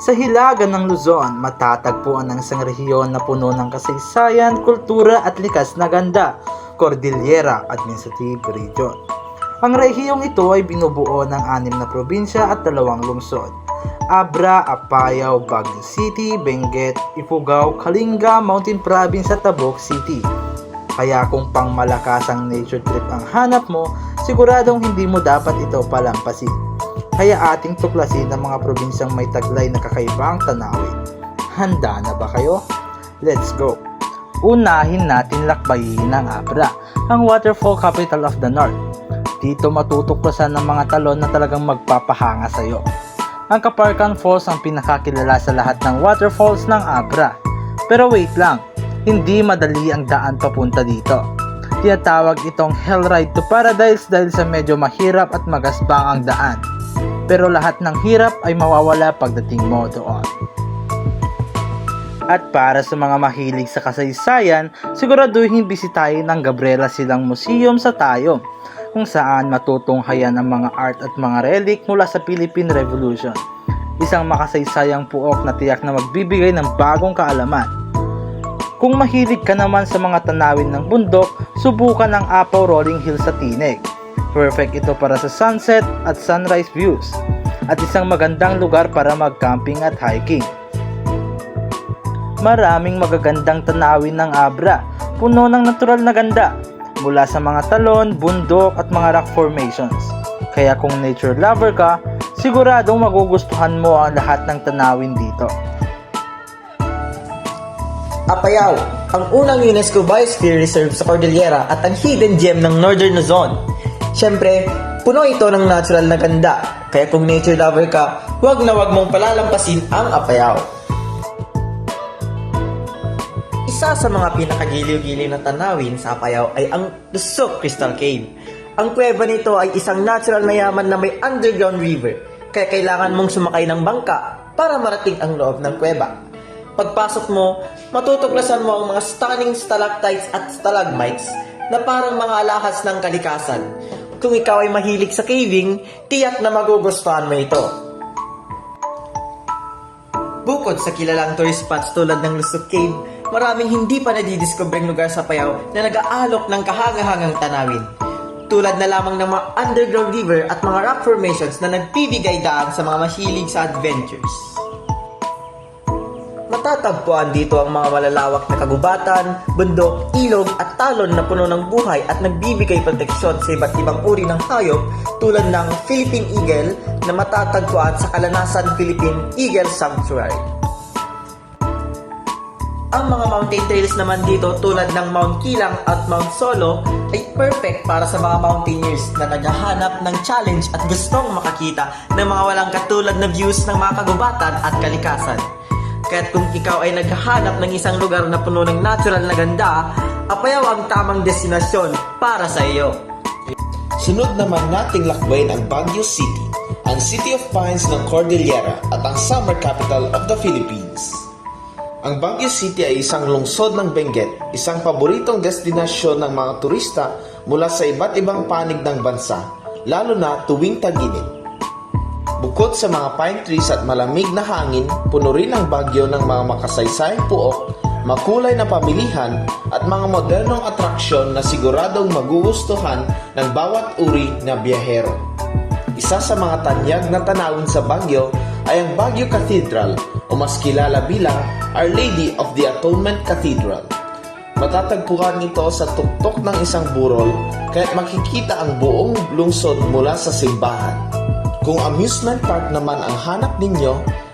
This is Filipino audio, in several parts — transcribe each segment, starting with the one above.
Sa hilaga ng Luzon, matatagpuan ang isang rehiyon na puno ng kasaysayan, kultura at likas na ganda, Cordillera Administrative Region. Ang rehiyong ito ay binubuo ng 6 na probinsya at 2 lungsod: Abra, Apayao, Baguio City, Benguet, Ifugao, Kalinga, Mountain Province at Tabuk City. Kaya kung pangmalakasang nature trip ang hanap mo, siguradong hindi mo dapat ito palampasin. Kaya ating tuklasin ang mga probinsyang may taglay na kakaibang tanawin. Handa na ba kayo? Let's go! Unahin natin lakbayin ang Abra, ang waterfall capital of the North. Dito matutuklasan ng mga talon na talagang magpapahanga sa iyo. Ang Kaparkan Falls ang pinakakilala sa lahat ng waterfalls ng Abra. Pero wait lang, hindi madali ang daan papunta dito. Tinatawag itong Hell Ride to Paradise dahil sa medyo mahirap at magasbang ang daan. Pero lahat ng hirap ay mawawala pagdating mo doon. At para sa mga mahilig sa kasaysayan, siguraduhin bisitahin ang Gabriela Silang Museum sa Tayum, kung saan matutunghayan ang mga art at mga relic mula sa Philippine Revolution. Isang makasaysayang puok na tiyak na magbibigay ng bagong kaalaman. Kung mahilig ka naman sa mga tanawin ng bundok, subukan ang Apaw Rolling Hills sa Tinig. Perfect ito para sa sunset at sunrise views, at isang magandang lugar para mag-camping at hiking. Maraming magagandang tanawin ng Abra, puno ng natural na ganda, mula sa mga talon, bundok at mga rock formations. Kaya kung nature lover ka, siguradong magugustuhan mo ang lahat ng tanawin dito. Apayao, ang unang UNESCO Biosphere Reserve sa Cordillera at ang hidden gem ng Northern Luzon. Siyempre, puno ito ng natural na ganda, kaya kung nature lover ka, huwag na huwag mong palalampasin ang Apayao. Isa sa mga pinakagiliw-giliw na tanawin sa Apayao ay ang Lusok Crystal Cave. Ang kuweba nito ay isang natural na yaman na may underground river, kaya kailangan mong sumakay ng bangka para marating ang loob ng kuweba. Pagpasok mo, matutuklasan mo ang mga stunning stalactites at stalagmites na parang mga alahas ng kalikasan. Kung ikaw ay mahilig sa caving, tiyak na magugustuhan mo ito. Bukod sa kilalang tourist spots tulad ng Lusok Cave, maraming hindi pa nadidiscovereng lugar sa Apayao na nag-aalok ng kahangahangang tanawin. Tulad na lamang ng mga underground river at mga rock formations na nagbibigay daan sa mga mahilig sa adventures. Matatagpuan dito ang mga malalawak na kagubatan, bundok, ilog at talon na puno ng buhay at nagbibigay proteksyon sa iba't ibang uri ng hayop tulad ng Philippine Eagle na matatagpuan sa Kalanasan Philippine Eagle Sanctuary. Ang mga mountain trails naman dito tulad ng Mount Kilang at Mount Solo ay perfect para sa mga mountaineers na naghahanap ng challenge at gustong makakita ng mga walang katulad na views ng mga kagubatan at kalikasan. Kaya't kung ikaw ay naghahanap ng isang lugar na puno ng natural na ganda, Apayao ang tamang destinasyon para sa iyo. Sunod naman nating lakbayin ang Baguio City, ang City of Pines ng Cordillera at ang summer capital of the Philippines. Ang Baguio City ay isang lungsod ng Benguet, isang paboritong destinasyon ng mga turista mula sa iba't ibang panig ng bansa, lalo na tuwing tag-init. Bukod sa mga pine trees at malamig na hangin, puno rin ang Baguio ng mga makasaysayang puok, makulay na pamilihan at mga modernong atraksyon na siguradong magugustuhan ng bawat uri na biyahero. Isa sa mga tanyag na tanawin sa Baguio ay ang Baguio Cathedral o mas kilala bilang Our Lady of the Atonement Cathedral. Matatagpuan ito sa tuktok ng isang burol kaya't makikita ang buong lungsod mula sa simbahan. Kung amusement park naman ang hanap ninyo,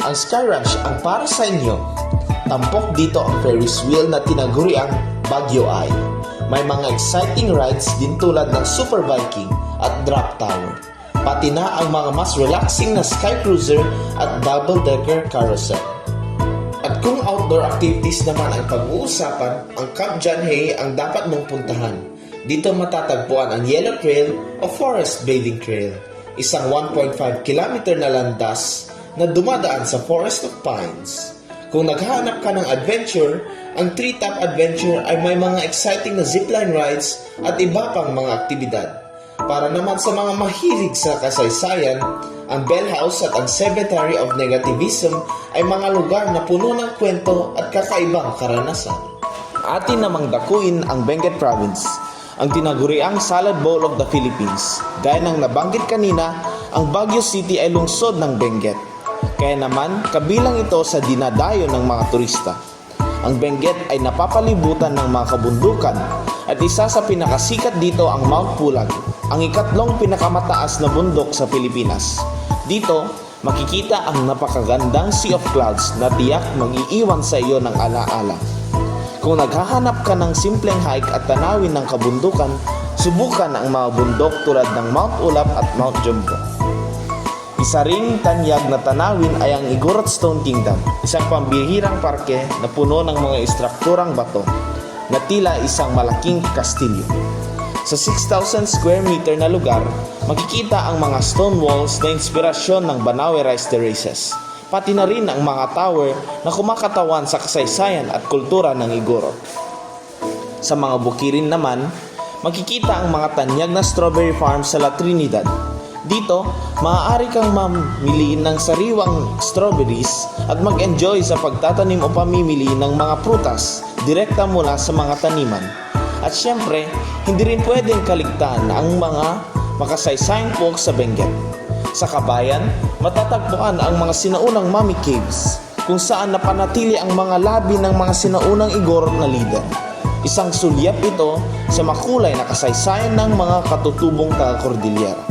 ang Sky Ranch ang para sa inyo. Tampok dito ang Ferris wheel na tinaguriang Baguio Eye. May mga exciting rides din tulad ng Super Viking at Drop Tower. Pati na ang mga mas relaxing na Sky Cruiser at double-decker carousel. At kung outdoor activities naman ang pag-uusapan, ang Camp John Hay ang dapat mong puntahan. Dito matatagpuan ang Yellow Trail o Forest Bathing Trail, isang 1.5 km na landas na dumadaan sa Forest of Pines. Kung naghahanap ka ng adventure, ang Treetop Adventure ay may mga exciting na zipline rides at iba pang mga aktibidad. Para naman sa mga mahilig sa kasaysayan, ang Bell House at ang Cemetery of Negativism ay mga lugar na puno ng kwento at kakaibang karanasan. Atin namang dakuin ang Benguet Province, ang tinaguriang Salad Bowl of the Philippines. Gaya ng nabanggit kanina, ang Baguio City ay lungsod ng Benguet. Kaya naman, kabilang ito sa dinadayo ng mga turista. Ang Benguet ay napapalibutan ng mga kabundukan at isa sa pinakasikat dito ang Mount Pulag, ang ikatlong pinakamataas na bundok sa Pilipinas. Dito, makikita ang napakagandang Sea of Clouds na tiyak mag-iiwan sa iyo ng alaala. Kung naghahanap ka ng simpleng hike at tanawin ng kabundukan, subukan ang mga bundok tulad ng Mount Ulap at Mount Jumbo. Isa ring tanyag na tanawin ay ang Igorot Stone Kingdom, isang pambihirang parke na puno ng mga istrukturang bato na tila isang malaking kastilyo. Sa 6,000 square meter na lugar, makikita ang mga stone walls na inspirasyon ng Banawe Rice Terraces, pati na rin ang mga tower na kumakatawan sa kasaysayan at kultura ng Igorot. Sa mga bukirin naman, makikita ang mga tanyag na strawberry farm sa La Trinidad. Dito, maaari kang mamili ng sariwang strawberries at mag-enjoy sa pagtatanim o pamimili ng mga prutas direkta mula sa mga taniman. At syempre, hindi rin pwedeng kaligtaan ang mga makasaysayang folk sa Benguet. Sa Kabayan, matatagpuan ang mga sinaunang Mummy Caves, kung saan napanatili ang mga labi ng mga sinaunang Igorot na leader. Isang sulyap ito sa makulay na kasaysayan ng mga katutubong taga-Cordillera.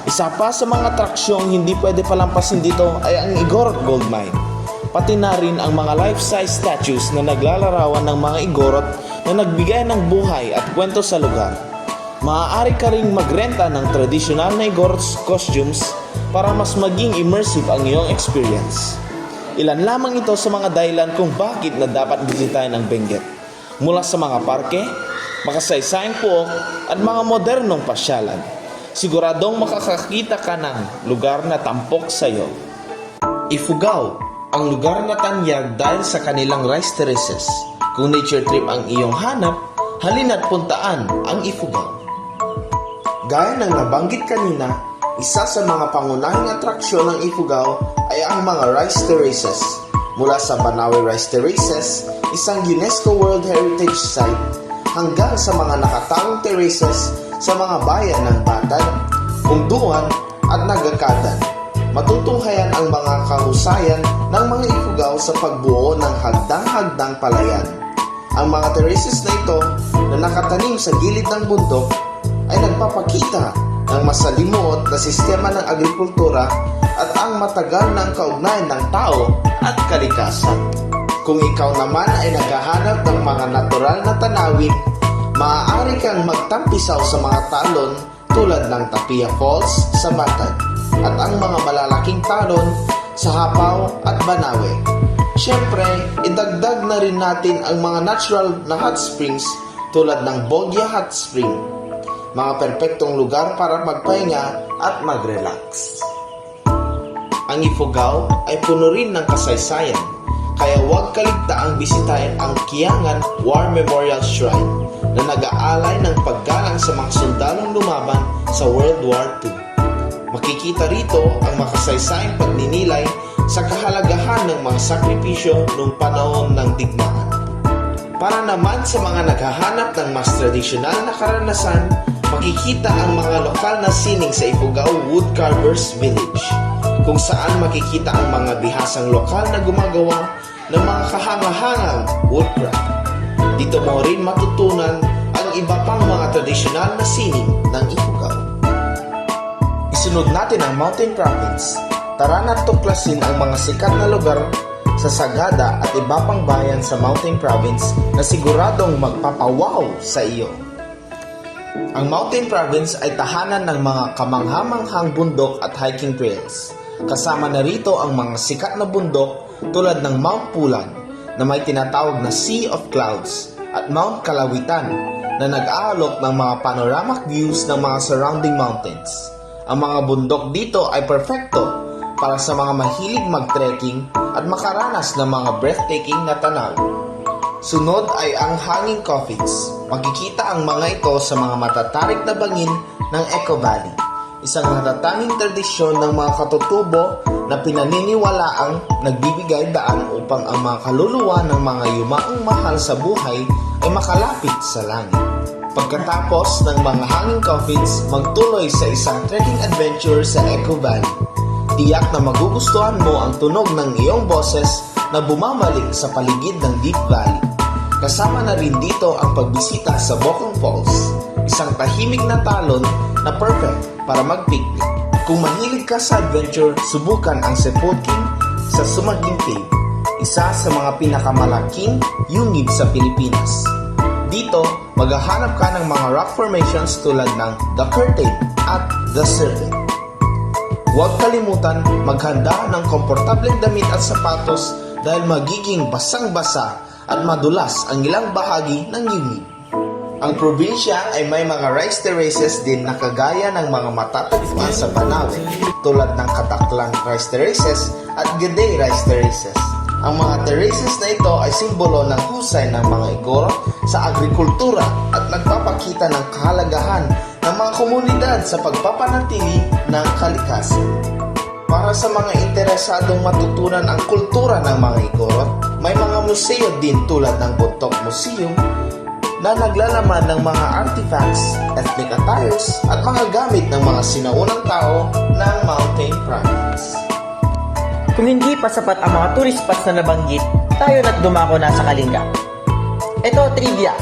Isa pa sa mga atraksyong hindi pwede palampasin dito ay ang Igorot Gold Mine. Pati na rin ang mga life-size statues na naglalarawan ng mga Igorot na nagbigay ng buhay at kwento sa lugar. Maaari ka ring magrenta ng tradisyonal na Igorot costumes para mas maging immersive ang iyong experience. Ilan lamang ito sa mga dahilan kung bakit na dapat bisitahin ang Benguet. Mula sa mga parke, makasaysayang puok at mga modernong pasyalan. Siguradong makakakita ka ng lugar na tampok sa iyo. Ifugao, ang lugar na tanyag dahil sa kanilang rice terraces. Kung nature trip ang iyong hanap, halina't puntaan ang Ifugao. Gaya ng nabanggit kanina, isa sa mga pangunahing atraksyon ng Ifugao ay ang mga rice terraces. Mula sa Banawe Rice Terraces, isang UNESCO World Heritage Site, hanggang sa mga nakatawang terraces sa mga bayan ng Batad, Hunduan at Nagakadan. Matutunghayan ang mga kahusayan ng mga Ifugao sa pagbuo ng hagdang-hagdang palayan. Ang mga terraces na ito na nakatanim sa gilid ng bundok ay nagpapakita ng masalimuot na sistema ng agrikultura at ang matagal ng kaugnayan ng tao at kalikasan. Kung ikaw naman ay naghahanap ng mga natural na tanawin, maaari kang magtampisaw sa mga talon tulad ng Tapia Falls sa Batad at ang mga malalaking talon sa Hapaw at Banawe. Siyempre, idagdag na rin natin ang mga natural na hot springs tulad ng Bogya Hot Spring. Mga perpektong lugar para magpahinga at mag-relax. Ang Ifugao ay puno rin ng kasaysayan, kaya huwag kaligtaang bisitahin ang Kiangan War Memorial Shrine na nag-aalay ng paggalang sa mga sundalong lumaban sa World War II. Makikita rito ang makasaysayang pagninilay sa kahalagahan ng mga sakripisyo noong panahon ng digmaan. Para naman sa mga naghahanap ng mas tradisyonal na karanasan, makikita ang mga lokal na sining sa Ifugao Woodcarvers Village, kung saan makikita ang mga bihasang lokal na gumagawa ng mga kahanga-hangang woodcraft. Dito mo rin matutunan ang iba pang mga tradisyonal na sining ng Ifugao. Isunod natin ang Mountain Province. Tara na tuklasin ang mga sikat na lugar sa Sagada at iba pang bayan sa Mountain Province na siguradong magpapawaw sa iyo. Ang Mountain Province ay tahanan ng mga kamangha-manghang bundok at hiking trails. Kasama na rito ang mga sikat na bundok tulad ng Mount Pulag na may tinatawag na Sea of Clouds at Mount Kalawitan na nag-aalok ng mga panoramic views ng mga surrounding mountains. Ang mga bundok dito ay perfecto para sa mga mahilig mag-trekking at makaranas ng mga breathtaking na tanaw. Sunod ay ang hanging coffins. Makikita ang mga ito sa mga matatarik na bangin ng Echo Valley. Isang natatanging tradisyon ng mga katutubo na pinaniniwalaang nagbibigay daan upang ang mga kaluluwa ng mga yumaong mahal sa buhay ay makalapit sa langit. Pagkatapos ng mga hanging coffins, magtuloy sa isang trekking adventure sa Echo Valley. Tiyak na magugustuhan mo ang tunog ng iyong boses na bumabalik sa paligid ng Deep Valley. Kasama na rin dito ang pagbisita sa Bokong Falls, isang tahimik na talon na perfect para mag-picnic. Kung mahilig ka sa adventure, subukan ang Sepulking sa Sumaging Cave, isa sa mga pinakamalaking yungib sa Pilipinas. Dito, maghahanap ka ng mga rock formations tulad ng The Curtain at The Serpent. Huwag kalimutan maghanda ng komportableng damit at sapatos dahil magiging basang-basa at madulas ang ilang bahagi ng yungib. Ang probinsya ay may mga rice terraces din na kagaya ng mga matatagpuan sa Banawe tulad ng Kataklan Rice Terraces at Gede Rice Terraces. Ang mga terraces na ito ay simbolo ng husay ng mga Igorot sa agrikultura at nagpapakita ng kahalagahan ng mga komunidad sa pagpapanatili ng kalikasan. Para sa mga interesadong matutunan ang kultura ng mga Igorot, may mga museo din tulad ng Bontoc Museum na naglalaman ng mga artifacts, ethnic attires at mga gamit ng mga sinaunang tao ng mountain province. Kung hindi pa sapat ang mga tourist spots na nabanggit, tayo na't dumako na sa Kalinga. Ito, trivia.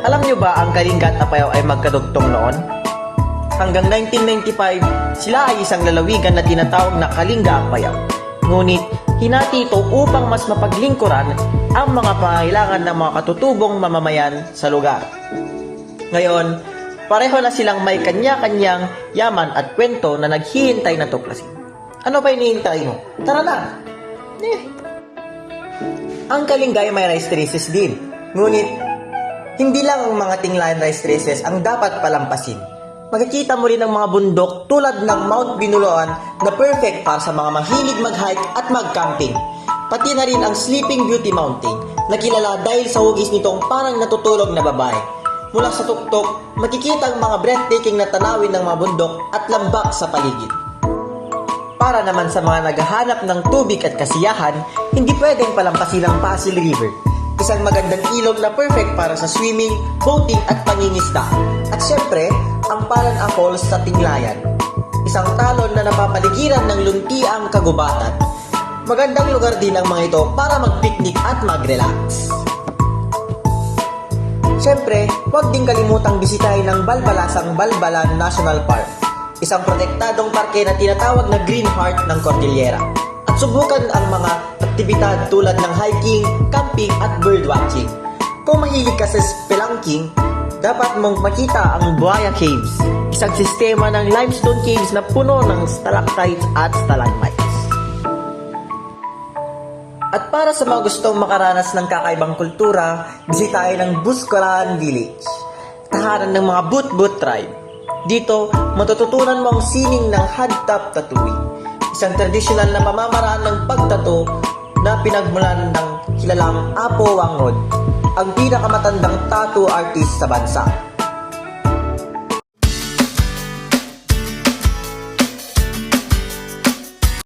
Alam nyo ba ang Kalinga at Apayao ay magkadugtong noon? Hanggang 1995, sila ay isang lalawigan na tinatawag na Kalinga-Apayao. Ngunit, hinati ito upang mas mapaglingkuran ang mga pangailangan ng mga katutubong mamamayan sa lugar. Ngayon, pareho na silang may kanya-kanyang yaman at kwento na naghihintay na tuklasin. Ano ba hinihintay mo? Tara na! Ang Kalinga ay may rice terraces din. Ngunit, hindi lang ang mga tinglayan rice terraces ang dapat palampasin. Makikita mo rin ang mga bundok tulad ng Mount Binuloan na perfect para sa mga mahilig mag-hike at mag-camping. Pati na rin ang Sleeping Beauty Mountain na kilala dahil sa hugis nitong parang natutulog na babae. Mula sa tuktok, makikita ang mga breathtaking na tanawin ng mga bundok at lambak sa paligid. Para naman sa mga naghahanap ng tubig at kasiyahan, hindi pwedeng palampasin ang Pasig River. Isang magandang ilog na perfect para sa swimming, boating at pangingisda. At syempre, ang Palana Falls sa Tinglayan. Isang talon na napapaligiran ng luntiang kagubatan. Magandang lugar din ang mga ito para mag-picnic at mag-relax. Syempre, huwag din kalimutang bisitahin ang Balbalasang Balbalan National Park. Isang protektadong parke na tinatawag na Green Heart ng Cordillera. At subukan ang mga aktibidad tulad ng hiking, camping at birdwatching. Kung mahilig ka sa spelunking, dapat mong makita ang Buaya Caves, isang sistema ng limestone caves na puno ng stalactites at stalagmites. At para sa mga gustong makaranas ng kakaibang kultura, bisitahin ang Buscoran Village, tahanan ng mga Boot-Boot tribe. Dito, matututunan mo ang sining ng hand-tap tattooing, isang tradisyonal na pamamaraan ng pagtato na pinagmulan ng kilalang Apo Wangrod, ang pinakamatandang tattoo artist sa bansa.